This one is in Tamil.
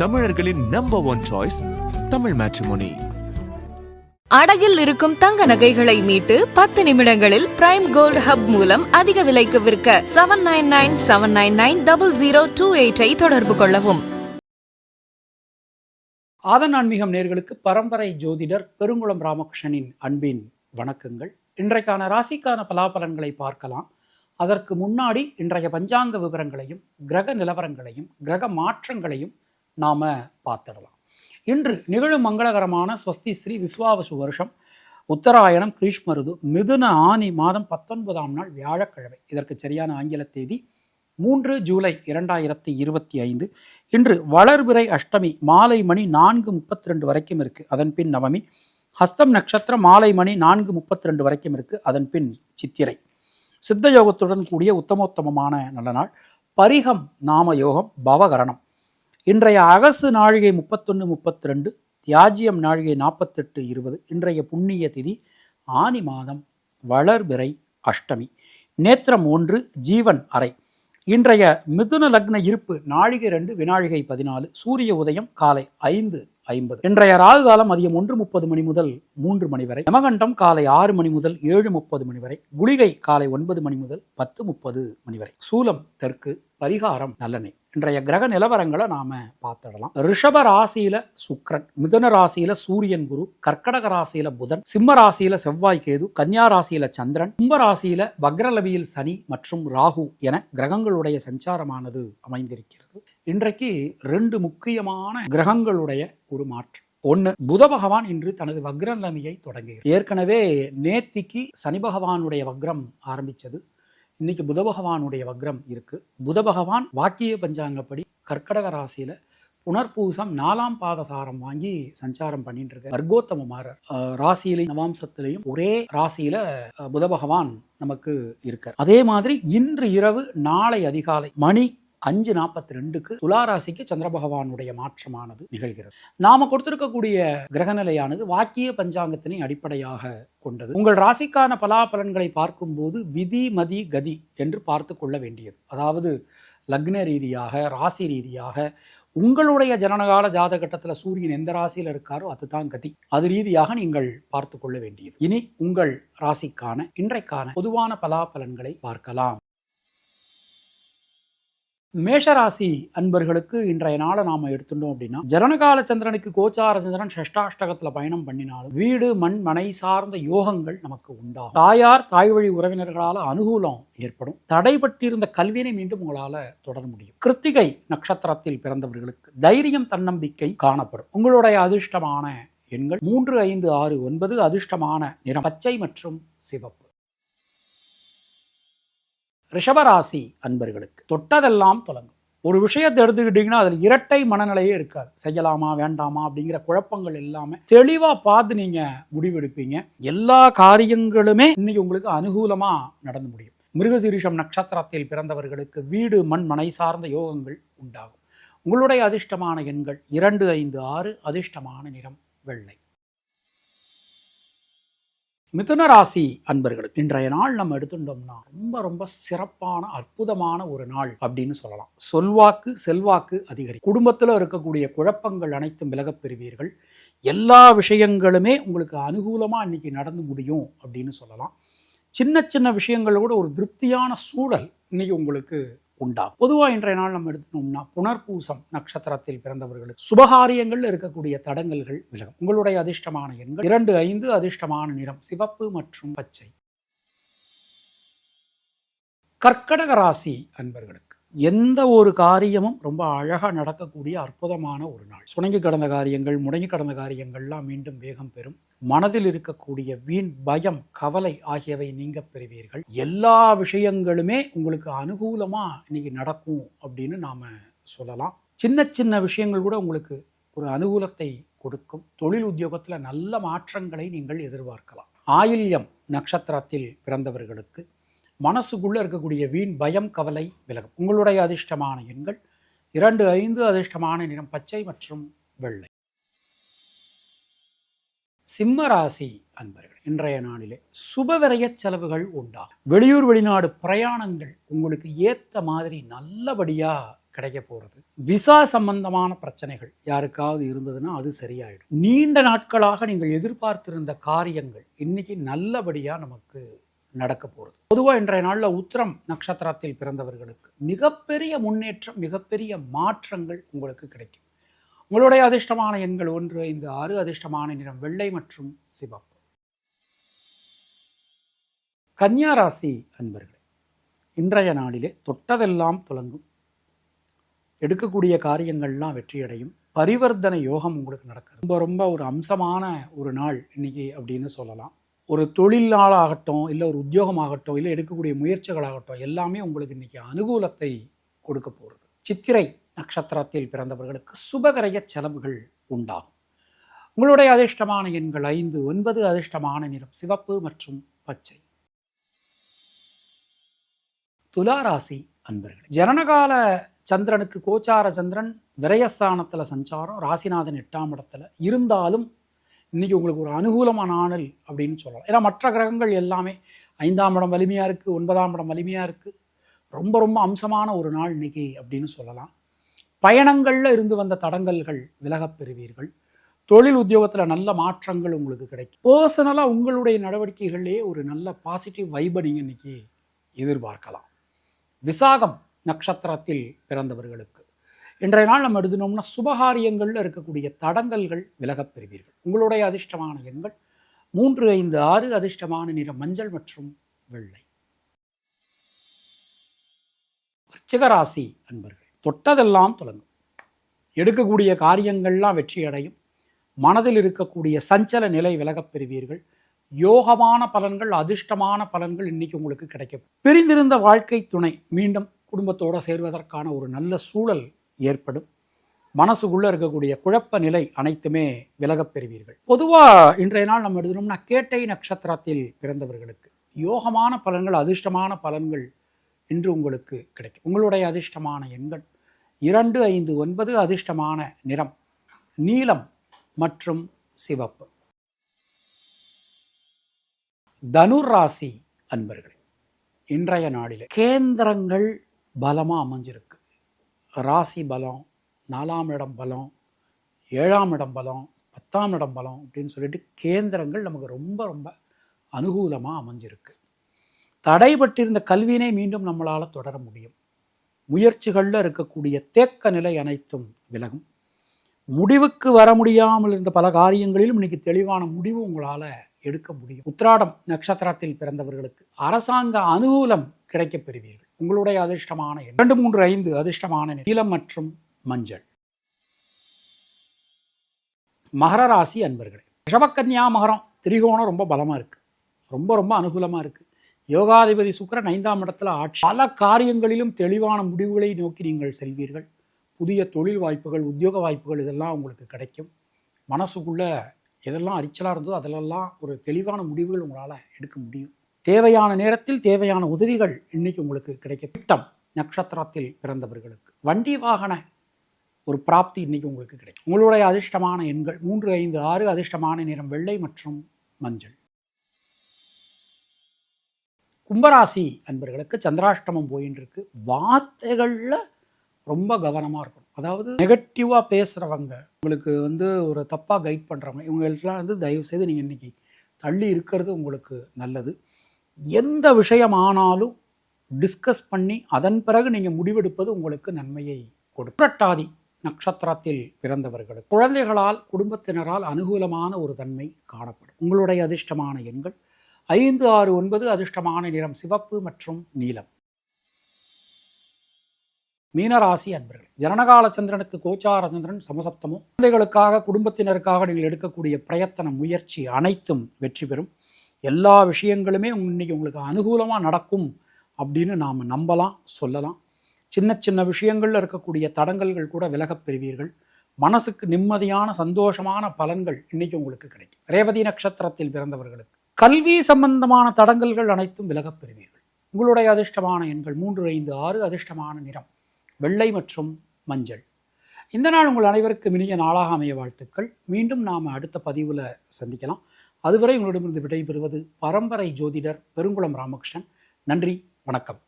தமிழர்களின் நம்பர் 1 சாய்ஸ் தமிழ் மேட்ரிமோனி. அடகில் இருக்கும் தங்க நகைகளை மீட்டு 10 நிமிடங்களில் பிரைம் கோல்ட் ஹப் மூலம் அதிக விலைக்கு விற்க 7997990028 தொடர்பு கொள்ளவும். ஆதன் ஆன்மீகம் நேயர்களுக்கு பரம்பரை ஜோதிடர் பெருங்குளம் ராமகிருஷ்ணனின் அன்பின் வணக்கங்கள். இன்றைக்கான ராசிக்கான பலாபலன்களை பார்க்கலாம். அதற்கு முன்னாடி இன்றைய பஞ்சாங்க விவரங்களையும் கிரக நிலவரங்களையும் கிரக மாற்றங்களையும் நாம பார்த்துடலாம். இன்று நிகழும் மங்களகரமான ஸ்வஸ்தி ஸ்ரீ விஸ்வாவசு வருஷம் உத்தராயணம் கிரீஷ்ம ருது மிதுன ஆனி மாதம் 19ஆம் நாள் வியாழக்கிழமை. இதற்கு சரியான ஆங்கில தேதி 3 ஜூலை 2025. இன்று வளர்பிறை அஷ்டமி மாலை மணி 4:32 வரைக்கும் இருக்கு. அதன் பின் நவமி. ஹஸ்தம் நட்சத்திரம் மாலை மணி 4:32 வரைக்கும் இருக்கு. அதன் பின் சித்திரை. சித்த யோகத்துடன் கூடிய உத்தமோத்தமமான நல்ல நாள். பரிகம் நாம யோகம் பவகரணம். இன்றைய அகசு நாழிகை 31:32, தியாஜியம் நாழிகை 48:20. இன்றைய புண்ணிய திதி ஆனி மாதம் வளர்பிறை அஷ்டமி. நேத்திரம் 1, ஜீவன் அறை. இன்றைய மிதுன லக்ன இருப்பு நாழிகை 2 வினாழிகை 14. சூரிய உதயம் காலை 5:50. இன்றைய ராகு காலம் மதியம் 1:30 மணி முதல் 3 மணி வரை. யமகண்டம் காலை 6 மணி முதல் 7:30 மணி வரை. குளிகை காலை 9 மணி முதல் 10:30 மணி வரை. சூலம் தெற்கு. பரிகாரம் நல்லெண்ணெய். இன்றைய கிரக நிலவரங்களை நாம பார்த்துடலாம். ரிஷப ராசியில சுக்கிரன், மிதுன ராசியில சூரியன் குரு, கர்க்கடக ராசியில புதன், சிம்ம ராசியில செவ்வாய் கேது, கன்னியா ராசியில சந்திரன், கும்ப ராசியில வக்ரலபியில் சனி மற்றும் ராகு என கிரகங்களுடைய சஞ்சாரமானது அமைந்திருக்கிறது. இன்றைக்கு 2 முக்கியமான கிரகங்களுடைய ஒரு மாற்றம். ஒன்று, புத பகவான் இன்று தனது வக்ரநிலைமையை தொடங்குகிறார். ஏற்கனவே நேத்திக்கு சனி பகவானுடைய வக்ரம் ஆரம்பிச்சது. இன்னைக்கு புத பகவானுடைய வக்ரம் இருக்கு. புத பகவான் வாக்கிய பஞ்சாங்கப்படி கர்க்கடக ராசியில புனர்பூசம் 4ஆம் பாதசாரம் வாங்கி சஞ்சாரம் பண்ணிட்டு இருக்க. வர்க்கோத்தமமாற ராசியிலையும் நவாம்சத்திலையும் ஒரே ராசியில புத பகவான் நமக்கு இருக்கார். அதே மாதிரி இன்று இரவு நாளை அதிகாலை மணி 5:42க்கு துளாராசிக்கு சந்திர பகவானுடைய மாற்றமானது நிகழ்கிறது. நாம கொடுத்திருக்கக்கூடிய கிரகநிலையானது வாக்கிய பஞ்சாங்கத்தினை அடிப்படையாக கொண்டது. உங்கள் ராசிக்கான பலாபலன்களை பார்க்கும்போது விதி மதி கதி என்று பார்த்து கொள்ள வேண்டியது. அதாவது லக்ன ரீதியாக ராசி ரீதியாக உங்களுடைய ஜனனகால ஜாதகட்டத்தில் சூரியன் எந்த ராசியில் இருக்காரோ அதுதான் கதி. அது ரீதியாக நீங்கள் பார்த்து கொள்ள வேண்டியது. இனி உங்கள் ராசிக்கான இன்றைக்கான பொதுவான பலாபலன்களை பார்க்கலாம். மேஷராசி அன்பர்களுக்கு இன்றைய நாளை நாம எடுத்துட்டோம் அப்படின்னா, ஜனனகால சந்திரனுக்கு கோச்சார சந்திரன் ஷஷ்டாஷ்டகத்துல பயணம் பண்ணினாலும் வீடு மண் மனை சார்ந்த யோகங்கள் நமக்கு உண்டாகும். தாயார் தாய் வழி உறவினர்களால அனுகூலம் ஏற்படும். தடைபட்டிருந்த கல்வியை மீண்டும் உங்களால தொடர முடியும். கிருத்திகை நட்சத்திரத்தில் பிறந்தவர்களுக்கு தைரியம் தன்னம்பிக்கை காணப்படும். உங்களுடைய அதிர்ஷ்டமான எண்கள் 3, 5, 6, 9. அதிர்ஷ்டமான நிறம் பச்சை மற்றும் சிவப்பு. ரிஷபராசி அன்பர்களுக்கு தொட்டதெல்லாம் தொடங்கும். ஒரு விஷயத்தை எடுத்துக்கிட்டீங்கன்னா அதில் இரட்டை மனநிலையே இருக்காது. செய்யலாமா வேண்டாமா அப்படிங்கிற குழப்பங்கள் எல்லாமே தெளிவா பார்த்து நீங்க முடிவெடுப்பீங்க. எல்லா காரியங்களுமே இன்னைக்கு உங்களுக்கு அனுகூலமா நடந்து முடியும். மிருகசீரிஷம் நட்சத்திரத்தில் பிறந்தவர்களுக்கு வீடு மண் மனை சார்ந்த யோகங்கள் உண்டாகும். உங்களுடைய அதிர்ஷ்டமான எண்கள் 2, 5, 6. அதிர்ஷ்டமான நிறம் வெள்ளை. மிதுன ராசி அன்பர்களுக்கு இன்றைய நாள் நம்ம எடுத்துட்டோம்னா ரொம்ப சிறப்பான அற்புதமான ஒரு நாள் அப்படின்னு சொல்லலாம். சொல்வாக்கு செல்வாக்கு அதிகரிக்கும். குடும்பத்தில் இருக்கக்கூடிய குழப்பங்கள் அனைத்தும் விலகப் பெறுவீர்கள். எல்லா விஷயங்களுமே உங்களுக்கு அனுகூலமா இன்னைக்கு நடந்து முடியும் அப்படின்னு சொல்லலாம். சின்ன விஷயங்கள் கூட ஒரு திருப்தியான சூழல் இன்னைக்கு உங்களுக்கு உண்டாகும். பொதுவாக இன்றைய நாள் நம்ம எடுத்துட்டோம்னா புனர்பூசம் நட்சத்திரத்தில் பிறந்தவர்களுக்கு சுபகாரியங்கள் இருக்கக்கூடிய தடங்கல்கள் விலகும். உங்களுடைய அதிர்ஷ்டமான எண்கள் 2, 5. அதிர்ஷ்டமான நிறம் சிவப்பு மற்றும் பச்சை. கர்க்கடக ராசி அன்பர்களுக்கு எந்த ஒரு காரியமும் ரொம்ப அழகா நடக்கக்கூடிய அற்புதமான ஒரு நாள். சுணங்கி கடந்த காரியங்கள் முடங்கி கடந்த காரியங்கள்லாம் மீண்டும் வேகம் பெறும். மனதில் இருக்கக்கூடிய வீண் பயம் கவலை ஆகியவை நீங்க பெறுவீர்கள். எல்லா விஷயங்களுமே உங்களுக்கு அனுகூலமா இன்னைக்கு நடக்கும் அப்படின்னு நாம சொல்லலாம். சின்ன விஷயங்கள் கூட உங்களுக்கு ஒரு அனுகூலத்தை கொடுக்கும். தொழில் உத்தியோகத்துல நல்ல மாற்றங்களை நீங்கள் எதிர்பார்க்கலாம். ஆயில்யம் நட்சத்திரத்தில் பிறந்தவர்களுக்கு மனசுக்குள்ள இருக்கக்கூடிய வீண் பயம் கவலை விலகும். உங்களுடைய அதிர்ஷ்டமான எண்கள் 2, 5. அதிர்ஷ்டமான நிறம் பச்சை மற்றும் வெள்ளை. சிம்ம ராசி அன்பர்கள் இன்றைய நாளிலே சுபவிரய செலவுகள் உண்டாகும். வெளியூர் வெளிநாடு பிரயாணங்கள் உங்களுக்கு ஏத்த மாதிரி நல்லபடியா கிடைக்க போகிறது. விசா சம்பந்தமான பிரச்சனைகள் யாருக்காவது இருந்ததுன்னா அது சரியாயிடும். நீண்ட நாட்களாக நீங்கள் எதிர்பார்த்திருந்த காரியங்கள் இன்னைக்கு நல்லபடியாக நமக்கு நடக்க போகிறது. பொதுவாக இன்றைய நாளில் உத்திரம் நட்சத்திரத்தில் பிறந்தவர்களுக்கு மிகப்பெரிய முன்னேற்றம், மிகப்பெரிய மாற்றங்கள் உங்களுக்கு கிடைக்கும். உங்களுடைய அதிர்ஷ்டமான எண்கள் 1, 5, 6. அதிர்ஷ்டமான நிறம் வெள்ளை மற்றும் சிவப்பு. கன்னியா ராசி அன்பர்களே, இன்றைய நாளிலே தொட்டதெல்லாம் துலங்கும். எடுக்கக்கூடிய காரியங்கள்லாம் வெற்றியடையும். பரிவர்த்தனை யோகம் உங்களுக்கு நடக்குது. ரொம்ப ரொம்ப ஒரு அம்சமான ஒரு நாள் இன்னைக்கு அப்படின்னு சொல்லலாம். ஒரு தொழிலாகட்டும், இல்லை ஒரு உத்தியோகமாகட்டும், இல்லை எடுக்கக்கூடிய முயற்சிகளாகட்டும், எல்லாமே உங்களுக்கு இன்னைக்கு அனுகூலத்தை கொடுக்க போகிறது. சித்திரை நட்சத்திரத்தில் பிறந்தவர்களுக்கு சுபகரிய செலவுகள் உண்டாகும். உங்களுடைய அதிர்ஷ்டமான எண்கள் 5, 9. அதிர்ஷ்டமான நிறம் சிவப்பு மற்றும் பச்சை. துளாராசி அன்பர்கள், ஜனனகால சந்திரனுக்கு கோச்சார சந்திரன் விரயஸ்தானத்தில் சஞ்சாரம், ராசிநாதன் 8ஆம் இடத்துல இருந்தாலும் இன்னைக்கு உங்களுக்கு ஒரு அனுகூலமான நாள் அப்படின்னு சொல்லலாம். ஏன்னா மற்ற கிரகங்கள் எல்லாமே 5ஆம் இடம் வலிமையாக இருக்குது, 9ஆம் இடம் வலிமையாக இருக்குது. ரொம்ப ரொம்ப அம்சமான ஒரு நாள் இன்னைக்கு அப்படின்னு சொல்லலாம். பயணங்களில் இருந்து வந்த தடங்கல்கள் விலகப் பெறுவீர்கள். தொழில் உத்தியோகத்தில் நல்ல மாற்றங்கள் உங்களுக்கு கிடைக்கும். பர்சனலாக உங்களுடைய நடவடிக்கைகளிலே ஒரு நல்ல பாசிட்டிவ் வைபை நீங்கள் இன்னைக்கு எதிர்பார்க்கலாம். விசாகம் நட்சத்திரத்தில் பிறந்தவர்களுக்கு இன்றைய நாள் நம்ம எழுதினோம்னா சுபகாரியங்களில் இருக்கக்கூடிய தடங்கல்கள் விலகப் பெறுவீர்கள். உங்களுடைய அதிர்ஷ்டமான எண்கள் 3, 5, 6. அதிர்ஷ்டமான நிறம் மஞ்சள் மற்றும் வெள்ளை. விருச்சிகராசி அன்பர்கள், தொட்டதெல்லாம் துலங்கும். எடுக்கக்கூடிய காரியங்கள்லாம் வெற்றி அடையும். மனதில் இருக்கக்கூடிய சஞ்சல நிலை விலகப் பெறுவீர்கள். யோகமான பலன்கள், அதிர்ஷ்டமான பலன்கள் இன்னைக்கு உங்களுக்கு கிடைக்கும். பிரிந்திருந்த வாழ்க்கை துணை மீண்டும் குடும்பத்தோடு சேர்வதற்கான ஒரு நல்ல சூழல் ஏற்படும். மனசுக்குள்ளே இருக்கக்கூடிய குழப்ப நிலை அனைத்துமே விலகப் பெறுவீர்கள். பொதுவாக இன்றைய நாள் நம்ம எழுதணும்னா கேட்டை நட்சத்திரத்தில் பிறந்தவர்களுக்கு யோகமான பலன்கள், அதிர்ஷ்டமான பலன்கள் இன்று உங்களுக்கு கிடைக்கும். உங்களுடைய அதிர்ஷ்டமான எண்கள் 2, 5, 9. அதிர்ஷ்டமான நிறம் நீலம் மற்றும் சிவப்பு. தனுர் ராசி அன்பர்களே, இன்றைய நாளில் கேந்திரங்கள் பலமாக அமைஞ்சிருக்கு. ராசி பலம், 4ஆம் இடம் பலம், 7ஆம் இடம் பலம், 10ஆம் இடம் பலம் அப்படின்னு சொல்லிட்டு கேந்திரங்கள் நமக்கு ரொம்ப ரொம்ப அனுகூலமாக அமைஞ்சிருக்கு. தடைபட்டிருந்த கல்வியினை மீண்டும் நம்மளால் தொடர முடியும். முயற்சிகளில் இருக்கக்கூடிய தேக்க நிலை அனைத்தும் விலகும். முடிவுக்கு வர முடியாமல் இருந்த பல காரியங்களிலும் இன்னைக்கு தெளிவான முடிவு உங்களால் எடுக்க முடியும். உத்திராடம் நட்சத்திரத்தில் பிறந்தவர்களுக்கு அரசாங்க அனுகூலம் கிடைக்கப் பெறுவீர்கள். உங்களுடைய அதிர்ஷ்டமான 2, 3, 5. அதிர்ஷ்டமான நீலம் மற்றும் மஞ்சள். மகர ராசி அன்பர்களே, ரிஷபக்கன்யா மகரம் திரிகோணம் ரொம்ப பலமாக இருக்குது. ரொம்ப ரொம்ப அனுகூலமாக இருக்குது. யோகாதிபதி சுக்கிரன் 5ஆம் இடத்துல ஆட்சி. பல காரியங்களிலும் தெளிவான முடிவுகளை நோக்கி நீங்கள் செல்வீர்கள். புதிய தொழில் வாய்ப்புகள், உத்தியோக வாய்ப்புகள் இதெல்லாம் உங்களுக்கு கிடைக்கும். மனசுக்குள்ளே எதெல்லாம் அரிச்சலாக இருந்ததோ அதிலெல்லாம் ஒரு தெளிவான முடிவுகள் உங்களால் எடுக்க முடியும். தேவையான நேரத்தில் தேவையான உதவிகள் இன்னைக்கு உங்களுக்கு கிடைக்கும். திட்டம் நட்சத்திரத்தில் பிறந்தவர்களுக்கு வண்டி வாகன ஒரு பிராப்தி இன்னைக்கு உங்களுக்கு கிடைக்கும். உங்களுடைய அதிர்ஷ்டமான எண்கள் 3, 5, 6. அதிர்ஷ்டமான நிறம் வெள்ளை மற்றும் மஞ்சள். கும்பராசி அன்பர்களுக்கு சந்திராஷ்டமம் போயின்னு இருக்கு. வார்த்தைகளில் ரொம்ப கவனமாக இருக்கணும். அதாவது நெகட்டிவாக பேசுகிறவங்க, உங்களுக்கு ஒரு தப்பாக கைட் பண்ணுறவங்க, இவங்களுக்கெல்லாம் தயவுசெய்து நீங்கள் இன்றைக்கி தள்ளி இருக்கிறது உங்களுக்கு நல்லது. எந்த விஷயம் ஆனாலும் டிஸ்கஸ் பண்ணி அதன் பிறகு நீங்கள் முடிவெடுப்பது உங்களுக்கு நன்மையை கொடுக்கும். புரட்டாதி நட்சத்திரத்தில் பிறந்தவர்களுக்கு குழந்தைகளால், குடும்பத்தினரால் அனுகூலமான ஒரு தன்மை காணப்படும். உங்களுடைய அதிர்ஷ்டமான எண்கள் 5, 6, 9. அதிர்ஷ்டமான நிறம் சிவப்பு மற்றும் நீலம். மீனராசி அன்பர்கள், ஜனனகால சந்திரனுக்கு கோச்சார சந்திரன் சமசப்தமும். குழந்தைகளுக்காக, குடும்பத்தினருக்காக நீங்கள் எடுக்கக்கூடிய பிரயத்தன முயற்சி அனைத்தும் வெற்றி பெறும். எல்லா விஷயங்களுமே இன்னைக்கு உங்களுக்கு அனுகூலமாக நடக்கும் அப்படின்னு நாம் நம்பலாம், சொல்லலாம். சின்ன சின்ன விஷயங்களில் இருக்கக்கூடிய தடங்கல்கள் கூட விலகப் பெறுவீர்கள். மனசுக்கு நிம்மதியான சந்தோஷமான பலன்கள் இன்னைக்கு உங்களுக்கு கிடைக்கும். ரேவதி நட்சத்திரத்தில் பிறந்தவர்களுக்கு கல்வி சம்பந்தமான தடங்கல்கள் அனைத்தும் விலகப் பெறுவீர்கள். உங்களுடைய அதிர்ஷ்டமான எண்கள் 3, 5, 6. அதிர்ஷ்டமான நிறம் வெள்ளை மற்றும் மஞ்சள். இந்த நாள் உங்கள் அனைவருக்கும் இனிய நாளாக அமைய வாழ்த்துக்கள். மீண்டும் நாம் அடுத்த பதிவில் சந்திக்கலாம். அதுவரை உங்களிடமிருந்து விடைபெறுவது பரம்பரை ஜோதிடர் பெருங்குளம் ராமகிருஷ்ணன். நன்றி, வணக்கம்.